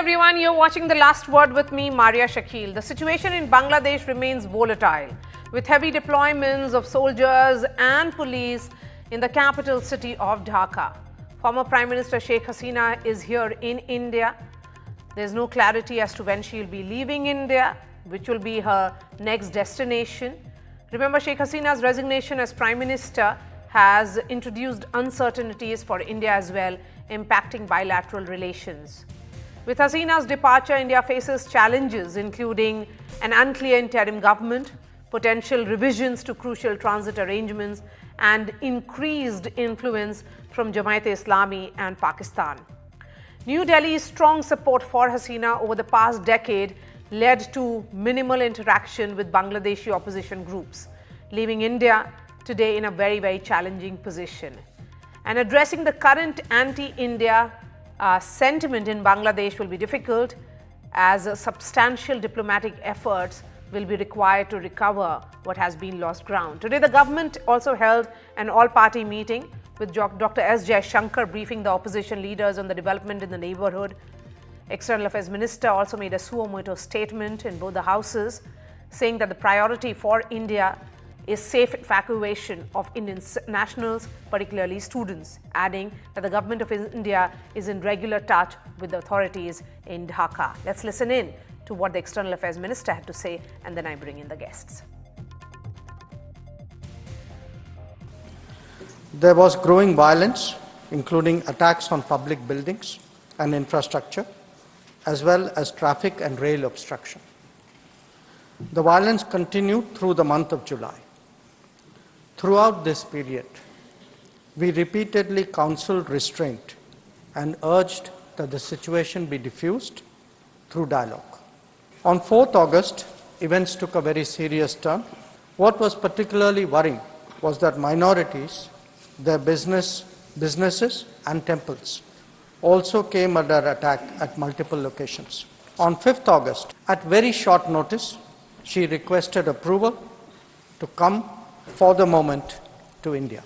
everyone, you're watching The Last Word with me, Maria Shakil. The situation in Bangladesh remains volatile, with heavy deployments of soldiers and police in the capital city of Dhaka. Former Prime Minister Sheikh Hasina is here in India. There's no clarity as to when she'll be leaving India, which will be her next destination. Remember, Sheikh Hasina's resignation as Prime Minister has introduced uncertainties for India as well, impacting bilateral relations. With Hasina's departure, India faces challenges including an unclear interim government, potential revisions to crucial transit arrangements, and increased influence from Jamaat-e-Islami and Pakistan. New Delhi's strong support for Hasina over the past decade led to minimal interaction with Bangladeshi opposition groups, leaving India today in a very challenging position. And addressing the current anti-India sentiment in Bangladesh will be difficult, as substantial diplomatic efforts will be required to recover what has been lost ground. Today, the government also held an all-party meeting with Dr. S. Jaishankar briefing the opposition leaders on the development in the neighborhood. External Affairs Minister also made a suo motu statement in both the houses, saying that the priority for India is safe evacuation of Indian nationals, particularly students, adding that the government of India is in regular touch with the authorities in Dhaka. Let's listen in to what the External Affairs Minister had to say, and then I bring in the guests. There was growing violence, including attacks on public buildings and infrastructure, as well as traffic and rail obstruction. The violence continued through the month of July. Throughout this period, we repeatedly counseled restraint and urged that the situation be diffused through dialogue. On 4th August, events took a very serious turn. What was particularly worrying was that minorities, their businesses and temples also came under attack at multiple locations. On 5th August, at very short notice, she requested approval to come for the moment to India.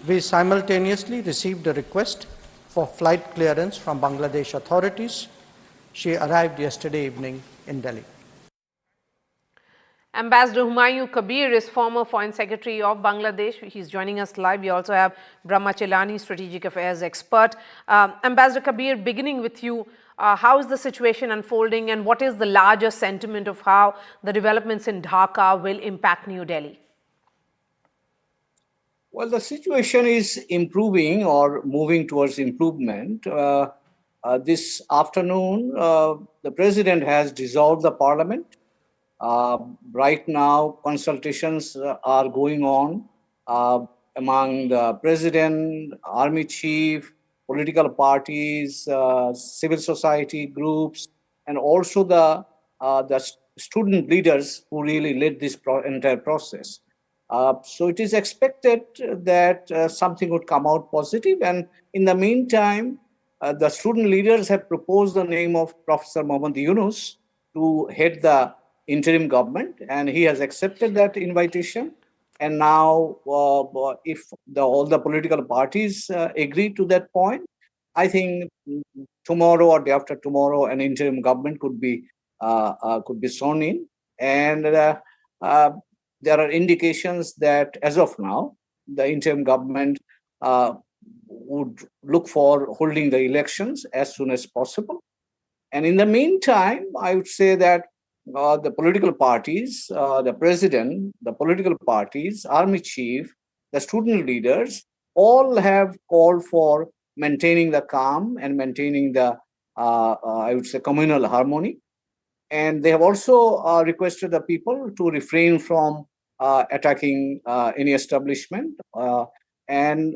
We simultaneously received a request for flight clearance from Bangladesh authorities. She arrived yesterday evening in Delhi. Ambassador Humayun Kabir is former Foreign Secretary of Bangladesh. He's joining us live. We also have Brahma Chelani, Strategic Affairs expert. Ambassador Kabir, beginning with you, how is the situation unfolding, and what is the larger sentiment of how the developments in Dhaka will impact New Delhi? Well, the situation is improving or moving towards improvement. This afternoon, the president has dissolved the parliament. Right now, consultations are going on among the president, army chief, political parties, civil society groups, and also the student leaders who really led this entire process. So it is expected that something would come out positive. And in the meantime, the student leaders have proposed the name of Professor Mohammad Yunus to head the interim government, and he has accepted that invitation. And now, if all the political parties agree to that point, I think tomorrow or day after tomorrow, an interim government could be sworn in. And there are indications that as of now, the interim government would look for holding the elections as soon as possible. And in the meantime, I would say that the political parties, the president, the political parties, army chief, the student leaders, all have called for maintaining the calm and maintaining the, I would say, communal harmony. And they have also requested the people to refrain from attacking any establishment. And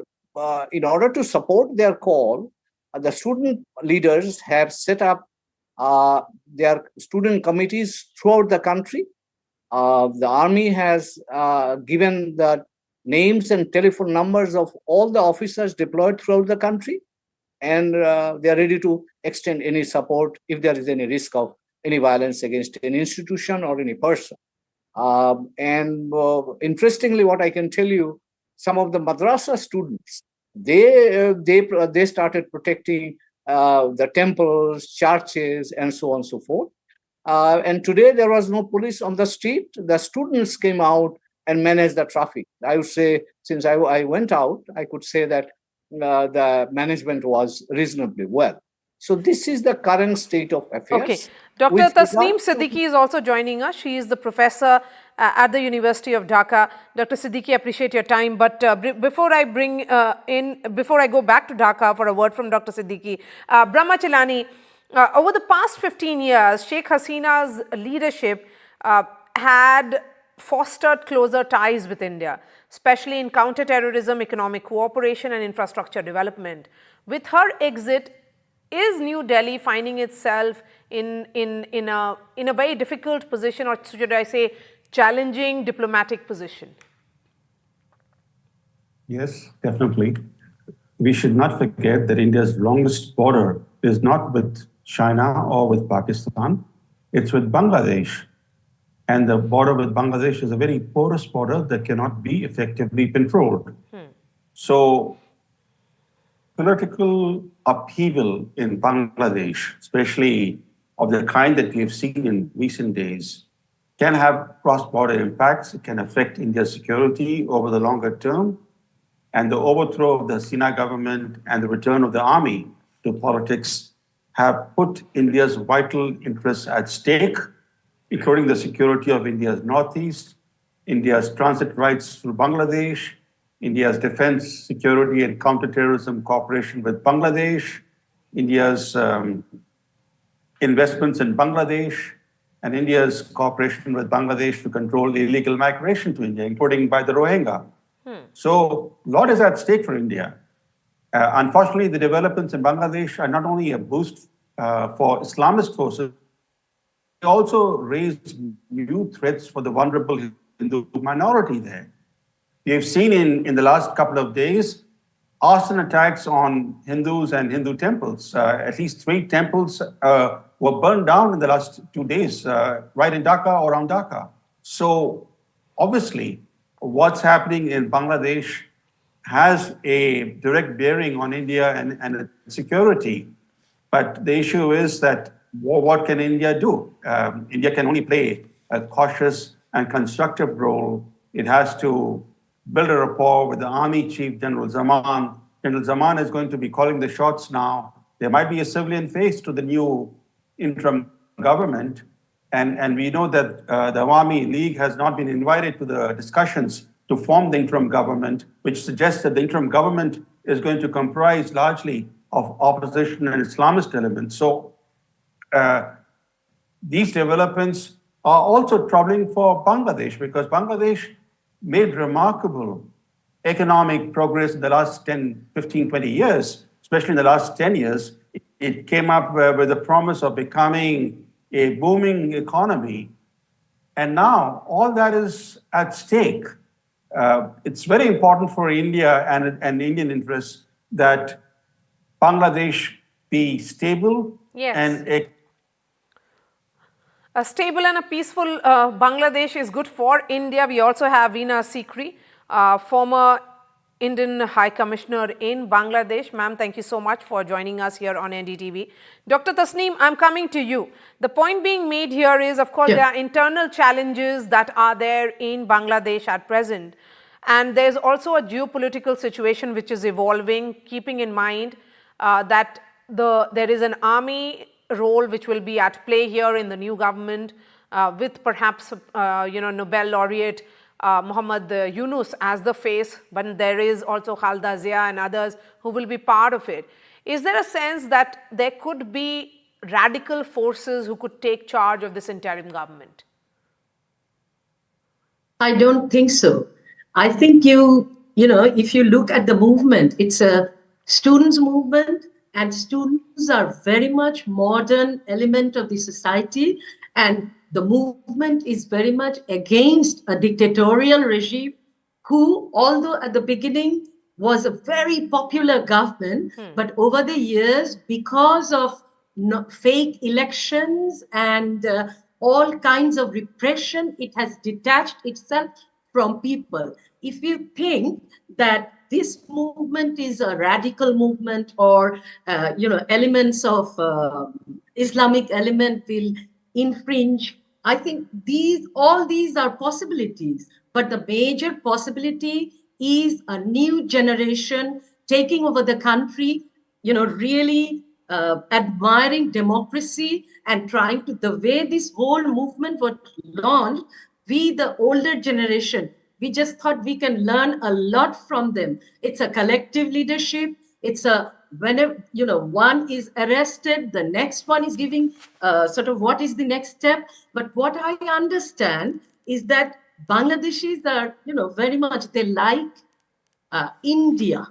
in order to support their call, the student leaders have set up their student committees throughout the country. The army has given the names and telephone numbers of all the officers deployed throughout the country, and they are ready to extend any support if there is any risk of any violence against any institution or any person. Interestingly, what I can tell you, some of the madrasa students, they started protecting the temples, churches, and so on and so forth. And today there was no police on the street. The students came out and managed the traffic. I would say, since I went out, I could say that the management was reasonably well. So this is the current state of affairs. Okay. Dr. With Tasneem regard to- Siddiqui is also joining us. She is the professor at the University of Dhaka. Dr. Siddiqui, appreciate your time. But before I before I go back to Dhaka for a word from Dr. Siddiqui, Brahma Chilani, over the past 15 years, Sheikh Hasina's leadership had fostered closer ties with India, especially in counter-terrorism, economic cooperation, and infrastructure development. With her exit, is New Delhi finding itself in a very difficult position, or should I say, challenging diplomatic position? Yes, definitely. We should not forget that India's longest border is not with China or with Pakistan, it's with Bangladesh. And the border with Bangladesh is a very porous border that cannot be effectively controlled. So political upheaval in Bangladesh, especially of the kind that we have seen in recent days, can have cross-border impacts. It can affect India's security over the longer term. And the overthrow of the Hasina government and the return of the army to politics have put India's vital interests at stake, including the security of India's northeast, India's transit rights through Bangladesh, India's defense, security, and counterterrorism cooperation with Bangladesh, India's investments in Bangladesh, and India's cooperation with Bangladesh to control illegal migration to India, including by the Rohingya. So a lot is at stake for India. Unfortunately, the developments in Bangladesh are not only a boost for Islamist forces, they also raise new threats for the vulnerable Hindu minority there. We have seen in the last couple of days arson attacks on Hindus and Hindu temples. At least 3 temples were burned down in the last 2 days, right in Dhaka or around Dhaka. So obviously, what's happening in Bangladesh has a direct bearing on India and its security. But the issue is that what can India do? India can only play a cautious and constructive role. It has to build a rapport with the Army Chief, General Zaman. General Zaman is going to be calling the shots now. There might be a civilian face to the new interim government. And we know that the Awami League has not been invited to the discussions to form the interim government, which suggests that the interim government is going to comprise largely of opposition and Islamist elements. So these developments are also troubling for Bangladesh, because Bangladesh made remarkable economic progress in the last 10, 15, 20 years, especially in the last 10 years. It came up with the promise of becoming a booming economy. And now all that is at stake. It's very important for India and Indian interests that Bangladesh be stable. Yes. And a stable and a peaceful Bangladesh is good for India. We also have Veena Sikri, former Indian High Commissioner in Bangladesh. Ma'am, thank you so much for joining us here on NDTV. Dr. Tasneem, I'm coming to you. The point being made here is, of course, there are internal challenges that are there in Bangladesh at present. And there's also a geopolitical situation which is evolving, keeping in mind that there is an army role which will be at play here in the new government with perhaps, Nobel laureate Muhammad Yunus as the face, but there is also Khalda Zia and others who will be part of it. Is there a sense that there could be radical forces who could take charge of this interim government? I don't think so. I think if you look at the movement, it's a students' movement, and students are very much modern element of the society, and the movement is very much against a dictatorial regime who, although at the beginning was a very popular government, but over the years, because of fake elections and all kinds of repression, it has detached itself from people. If you think that this movement is a radical movement, or elements of Islamic element will infringe. I think all these are possibilities, but the major possibility is a new generation taking over the country, really admiring democracy and trying to, the way this whole movement was launched, we, the older generation, we just thought we can learn a lot from them. It's a collective leadership. It's a, whenever, one is arrested, the next one is giving sort of what is the next step. But what I understand is that Bangladeshis are, very much, they like India.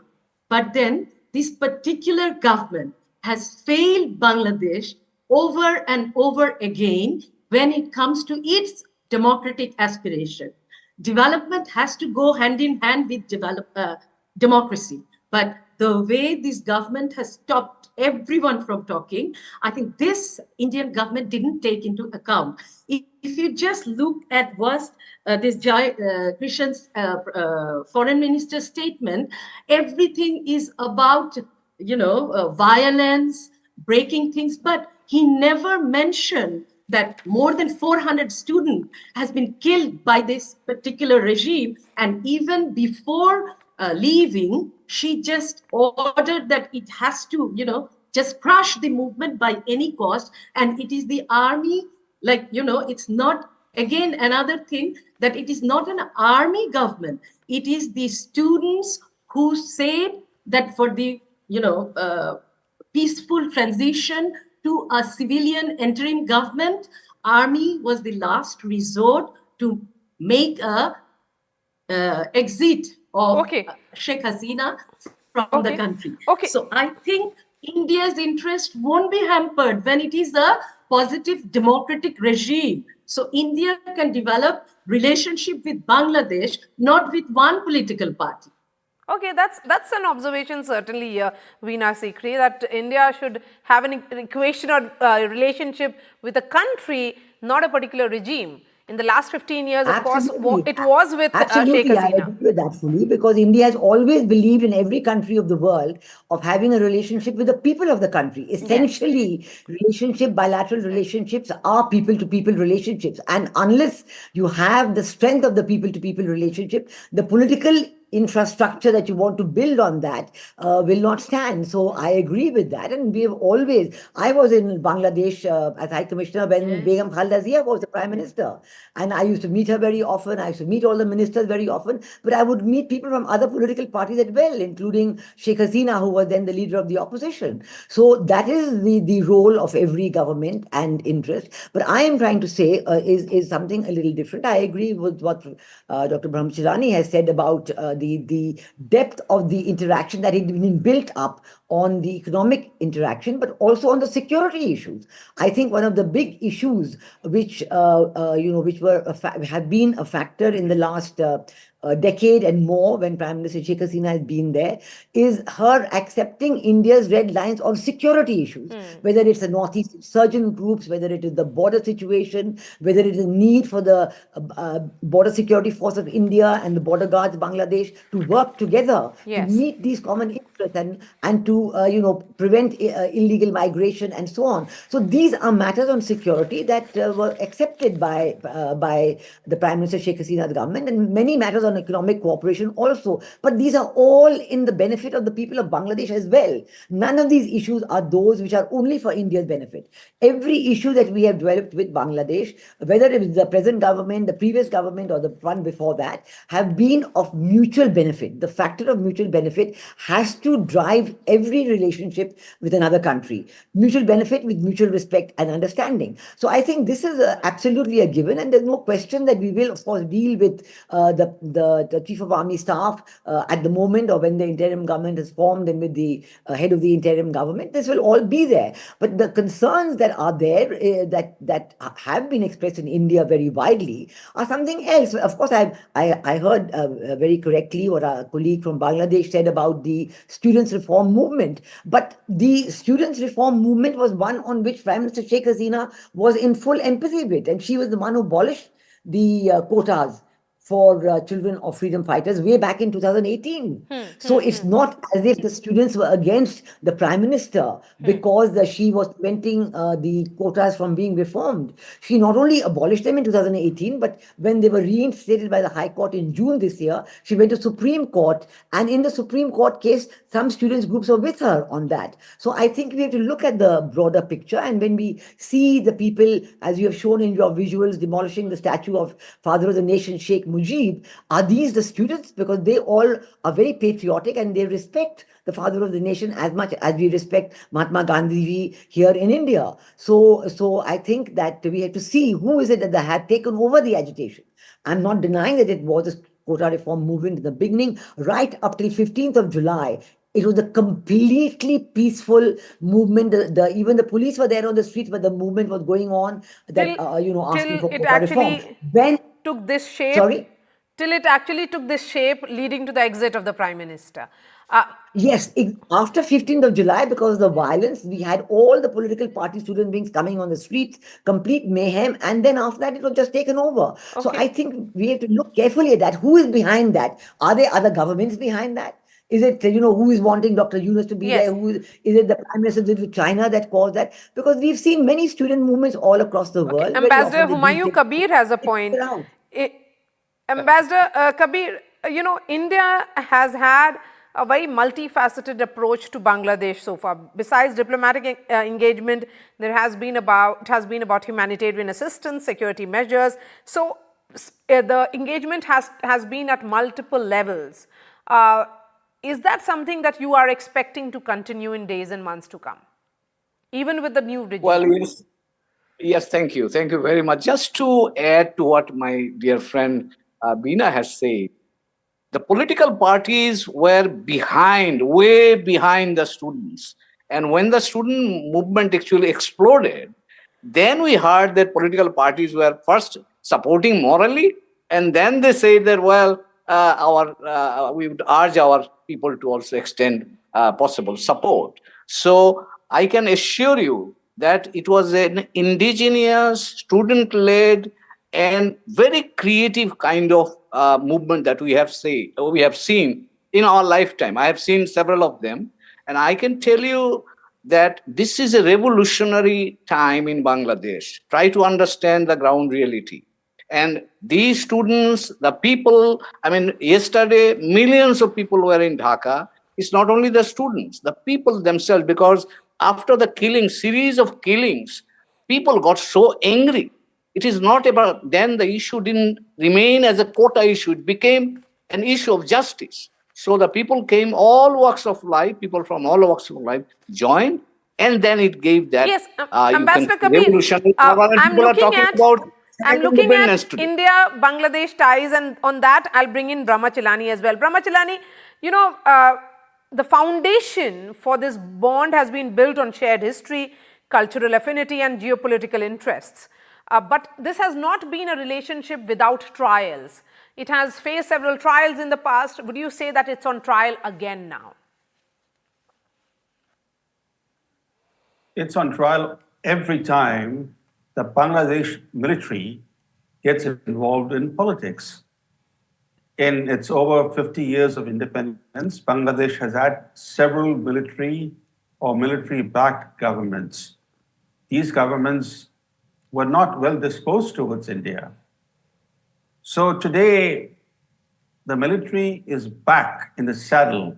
But then this particular government has failed Bangladesh over and over again when it comes to its democratic aspiration. Development has to go hand in hand with democracy. But the way this government has stopped everyone from talking, I think this Indian government didn't take into account. If you just look at what this Krishan's foreign minister statement, everything is about, violence, breaking things, but he never mentioned that more than 400 students has been killed by this particular regime. And even before leaving, she just ordered that it has to, just crush the movement by any cost. And it is the army, it's not, again, another thing, that it is not an army government. It is the students who said that for the, peaceful transition to a civilian interim government, army was the last resort to make a exit of Sheikh Hasina from the country. So I think India's interest won't be hampered when it is a positive democratic regime. So India can develop relationship with Bangladesh, not with one political party. Okay, that's an observation certainly, Veena Sikri, that India should have an equation or relationship with a country, not a particular regime. In the last 15 years, of course, it was with Sheikh Hasina. I agree with that fully, because India has always believed in every country of the world of having a relationship with the people of the country. Essentially, bilateral relationships are people-to-people relationships. And unless you have the strength of the people-to-people relationship, the political infrastructure that you want to build on that will not stand. So I agree with that. And we have always, I was in Bangladesh as High Commissioner when Begum Khalida Zia was the Prime Minister. And I used to meet her very often. I used to meet all the ministers very often. But I would meet people from other political parties as well, including Sheikh Hasina, who was then the leader of the opposition. So that is the role of every government and interest. But I am trying to say is something a little different. I agree with what Dr. Brahmacharani has said about the depth of the interaction that had been built up on the economic interaction, but also on the security issues. I think one of the big issues which have been a factor in the last decade and more, when Prime Minister Sheikh Hasina has been there, is her accepting India's red lines on security issues, whether it's the Northeast insurgent groups, whether it is the border situation, whether it is a need for the Border Security Force of India and the Border Guards Bangladesh to work together to meet these common interests and to prevent illegal migration and so on. So these are matters on security that were accepted by the Prime Minister Sheikh Hasina's government, and many matters on economic cooperation also. But these are all in the benefit of the people of Bangladesh as well. None of these issues are those which are only for India's benefit. Every issue that we have developed with Bangladesh, whether it is the present government, the previous government, or the one before that, have been of mutual benefit. The factor of mutual benefit has to drive every relationship with another country. Mutual benefit with mutual respect and understanding. So I think this is absolutely a given, and there's no question that we will, of course, deal with the Chief of Army Staff at the moment, or when the interim government is formed, and with the head of the interim government. This will all be there. But the concerns that are there that have been expressed in India very widely are something else. Of course, I heard very correctly what our colleague from Bangladesh said about the students' reform movement. But the students' reform movement was one on which Prime Minister Sheikh Hasina was in full empathy with, and she was the one who abolished the quotas for children of freedom fighters way back in 2018. So it's not as if the students were against the Prime Minister because she was preventing the quotas from being reformed. She not only abolished them in 2018, but when they were reinstated by the High Court in June this year, she went to Supreme Court, and in the Supreme Court case, some students groups were with her on that. So I think we have to look at the broader picture, and when we see the people, as you have shown in your visuals, demolishing the statue of Father of the Nation, Sheikh Mujib, are these the students? Because they all are very patriotic and they respect the Father of the Nation as much as we respect Mahatma Gandhi here in India. So I think that we have to see who is it that had taken over the agitation. I'm not denying that it was a quota reform movement in the beginning, right up till 15th of July. It was a completely peaceful movement. Even the police were there on the streets, but the movement was going on. That asking for quota reform. When took this shape. Sorry? Till it actually took this shape, leading to the exit of the Prime Minister. Yes, after 15th of July, because of the violence, we had all the political party student wings coming on the streets, complete mayhem, and then after that, it was just taken over. Okay. So I think we have to look carefully at that. Who is behind that? Are there other governments behind that? Is it, who is wanting Dr. Yunus to be there? Is it the Prime Minister with China that caused that? Because we've seen many student movements all across the world. Ambassador Humayun Kabir has a point. Ambassador Kabir, India has had a very multifaceted approach to Bangladesh so far. Besides diplomatic engagement, it has been about humanitarian assistance, security measures. So the engagement has been at multiple levels. Is that something that you are expecting to continue in days and months to come, even with the new regime? Well, yes, thank you. Thank you very much. Just to add to what my dear friend Beena has said, the political parties were way behind the students. And when the student movement actually exploded, then we heard that political parties were first supporting morally, and then they said that, well, we would urge our people to also extend possible support. So I can assure you that it was an indigenous, student-led, and very creative kind of movement that we have seen in our lifetime. I have seen several of them, and I can tell you that this is a revolutionary time in Bangladesh. Try to understand the ground reality. And these students, the people, yesterday, millions of people were in Dhaka. It's not only the students, the people themselves, because after the series of killings, people got so angry. It is not about, then the issue didn't remain as a quota issue. It became an issue of justice. So the people came, all walks of life, people from all walks of life joined, and then it gave that. Yes, Ambassador Kabir, I'm looking at India-Bangladesh ties, and on that, I'll bring in Brahmachalani as well. Brahmachalani, the foundation for this bond has been built on shared history, cultural affinity, and geopolitical interests. But this has not been a relationship without trials. It has faced several trials in the past. Would you say that it's on trial again now? It's on trial every time the Bangladesh military gets involved in politics. In its over 50 years of independence, Bangladesh has had several military or military-backed governments. These governments were not well disposed towards India. So today, the military is back in the saddle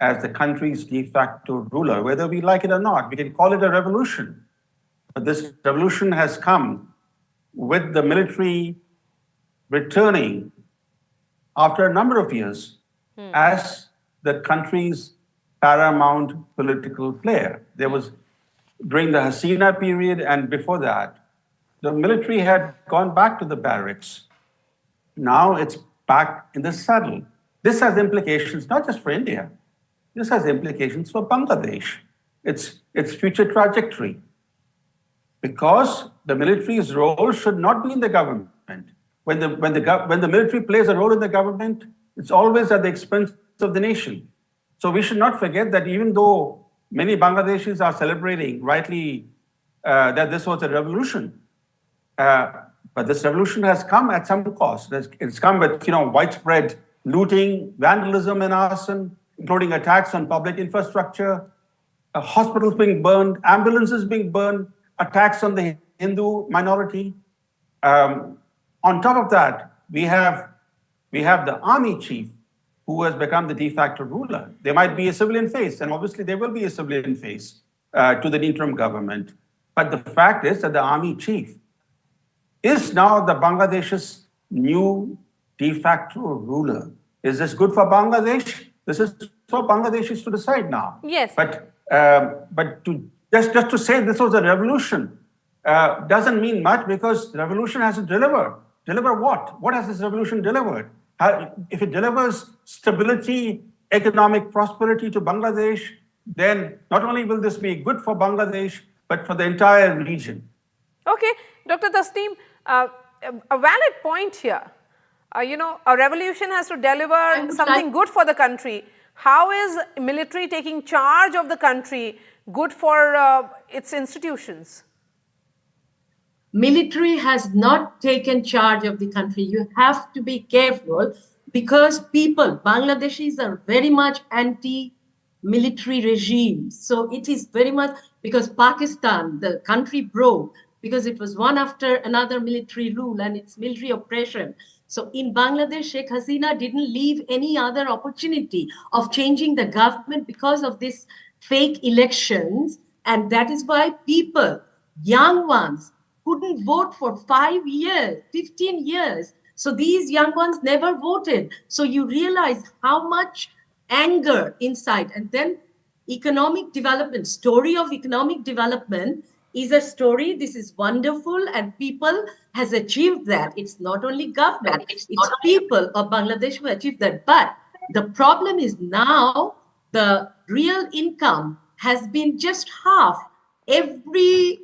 as the country's de facto ruler, whether we like it or not. We can call it a revolution. But this revolution has come with the military returning after a number of years as the country's paramount political player. There was, during the Hasina period and before that, the military had gone back to the barracks. Now it's back in the saddle. This has implications not just for India. This has implications for Bangladesh, its future trajectory. Because the military's role should not be in the government. When the military plays a role in the government, it's always at the expense of the nation. So we should not forget that even though many Bangladeshis are celebrating rightly that this was a revolution, But this revolution has come at some cost. It's come with, widespread looting, vandalism and arson, including attacks on public infrastructure, hospitals being burned, ambulances being burned, attacks on the Hindu minority. On top of that, we have the army chief who has become the de facto ruler. There might be a civilian face, and obviously there will be a civilian face to the interim government. But the fact is that the army chief is now the Bangladesh's new de facto ruler. Is this good for Bangladesh? This is for Bangladeshis to decide now. Yes. But to just to say this was a revolution doesn't mean much, because the revolution hasn't delivered. Deliver what? What has this revolution delivered? If it delivers stability, economic prosperity to Bangladesh, then not only will this be good for Bangladesh, but for the entire region. Okay, Dr. Tasneem, a valid point here. A revolution has to deliver something good for the country. How is military taking charge of the country good for its institutions? Military has not taken charge of the country. You have to be careful, because Bangladeshis are very much anti-military regimes. So it is very much, because Pakistan, the country broke, because it was one after another military rule and its military oppression. So in Bangladesh, Sheikh Hasina didn't leave any other opportunity of changing the government because of these fake elections. And that is why people, young ones, couldn't vote for 5 years, 15 years. So these young ones never voted. So you realize how much anger inside. And then economic development, story of economic development is a story. This is wonderful, and people has achieved that. It's not only government, it's people of Bangladesh who achieved that. But the problem is now the real income has been just half. Every,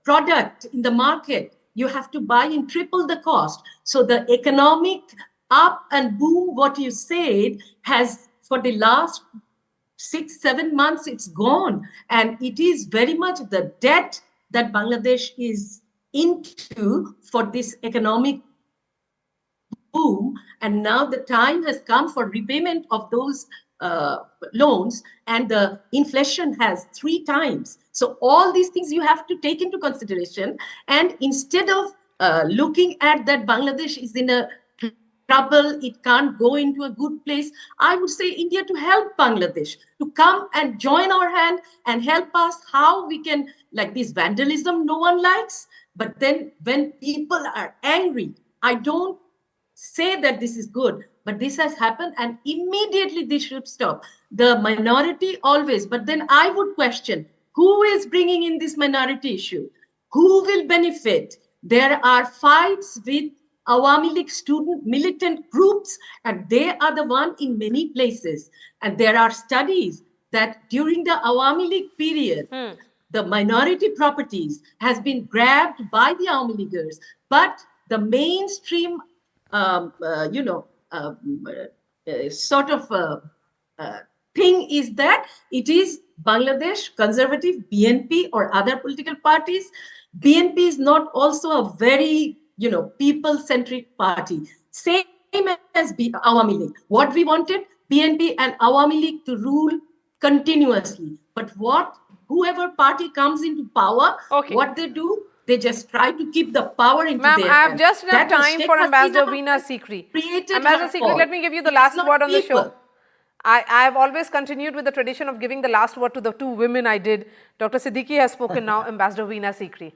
product in the market, you have to buy in triple the cost. So the economic up and boom, what you said, has for the last 6-7 months, it's gone. And it is very much the debt that Bangladesh is into for this economic boom. And now the time has come for repayment of those loans, and the inflation has 3 times. So all these things you have to take into consideration. And instead of looking at that Bangladesh is in a trouble, it can't go into a good place, I would say India to help Bangladesh, to come and join our hand and help us how we can, like this vandalism no one likes. But then when people are angry, I don't say that this is good, but this has happened and immediately this should stop. The minority always, but then I would question, who is bringing in this minority issue? Who will benefit? There are fights with Awami League student militant groups, and they are the one in many places. And there are studies that during the Awami League period, the minority properties has been grabbed by the Awami Leaguers, but the mainstream thing is that it is Bangladesh Conservative, BNP or other political parties. BNP is not also a very, people-centric party. Same as Awami League. What we wanted, BNP and Awami League to rule continuously. But whoever party comes into power, what they do, they just try to keep the power into their hands. Ma'am, I have just enough time for Ambassador Veena Sikri. Ambassador Sikri, let me give you the last word on the show. I have always continued with the tradition of giving the last word to the 2 women I did. Dr. Siddiqui has spoken now. Ambassador Veena Sikri.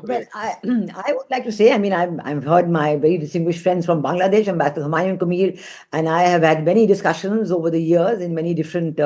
Well, I would like to say, I've heard my very distinguished friends from Bangladesh, Ambassador Humayun Kumir, and I have had many discussions over the years in many different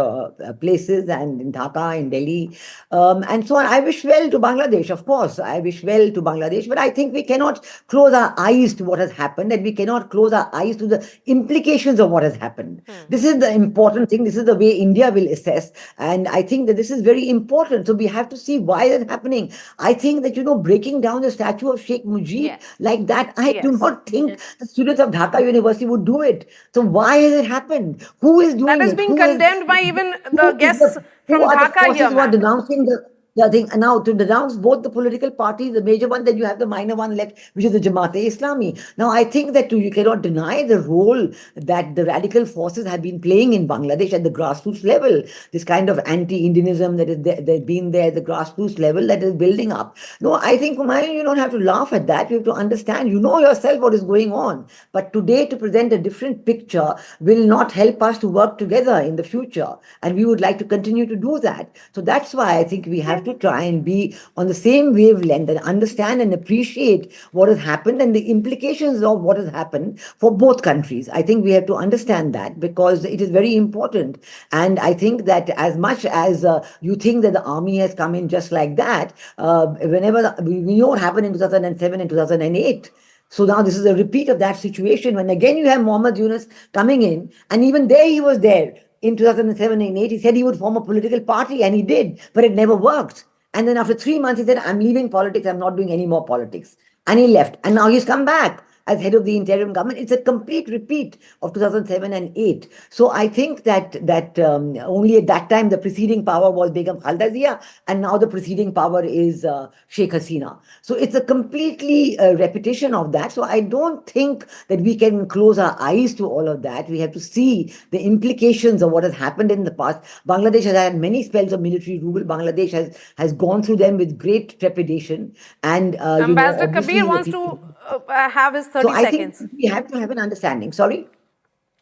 places, and in Dhaka, in Delhi, and so on. I wish well to Bangladesh, of course. I wish well to Bangladesh, but I think we cannot close our eyes to what has happened, and we cannot close our eyes to the implications of what has happened. This is the important thing. This is the way India will assess, and I think that this is very important. So we have to see why it's happening. I think that, breaking down the statue of Sheikh Mujib like that, I do not think the students of Dhaka University would do it. So why has it happened? Who is doing it? That is being condemned by even the guests from Dhaka here. Who are denouncing the the thing. And now to denounce both the political parties, the major one, then you have the minor one left, which is the Jamaat-e-Islami. Now, I think that you cannot deny the role that the radical forces have been playing in Bangladesh at the grassroots level. This kind of anti-Indianism that has been there at the grassroots level that is building up. No, I think, Humayun, you don't have to laugh at that. You have to understand. You know yourself what is going on. But today, to present a different picture will not help us to work together in the future. And we would like to continue to do that. So that's why I think we have to try and be on the same wavelength and understand and appreciate what has happened and the implications of what has happened for both countries. I think we have to understand that because it is very important. And I think that as much as you think that the army has come in just like that, we know what happened in 2007 and 2008. So now this is a repeat of that situation when again you have Mohammed Yunus coming in, and even there he was there in 2007 and 8. He said he would form a political party, and he did, but it never worked. And then after 3 months, he said, I'm leaving politics. I'm not doing any more politics. And he left. And now he's come back as head of the interim government. It's a complete repeat of 2007 and 8. So I think that only at that time the preceding power was Begum Khalda Zia, and now the preceding power is Sheikh Hasina. So it's a completely repetition of that. So I don't think that we can close our eyes to all of that. We have to see the implications of what has happened in the past. Bangladesh has had many spells of military rule. Bangladesh has gone through them with great trepidation. And Ambassador Kabir wants to have his 30 seconds. Think we have to have an understanding. Sorry?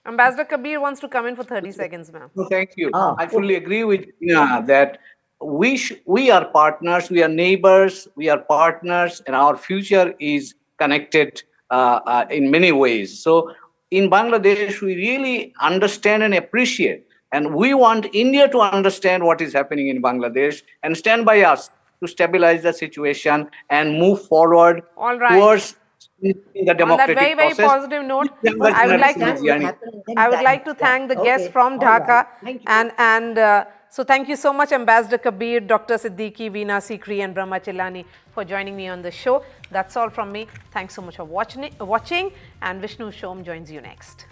Ambassador Kabir wants to come in for 30 seconds, ma'am. No, thank you. I fully agree with Ina that we are partners, we are neighbors, we are partners, and our future is connected in many ways. So in Bangladesh, we really understand and appreciate, and we want India to understand what is happening in Bangladesh and stand by us to stabilize the situation and move forward towards the democratic On that very process. positive note, I would like to thank the guests from Dhaka, and so thank you so much, Ambassador Kabir, Dr. Siddiqui, Veena Sikri, and Brahma Chillani for joining me on the show. That's all from me. Thanks so much for watching, and Vishnu Shom joins you next.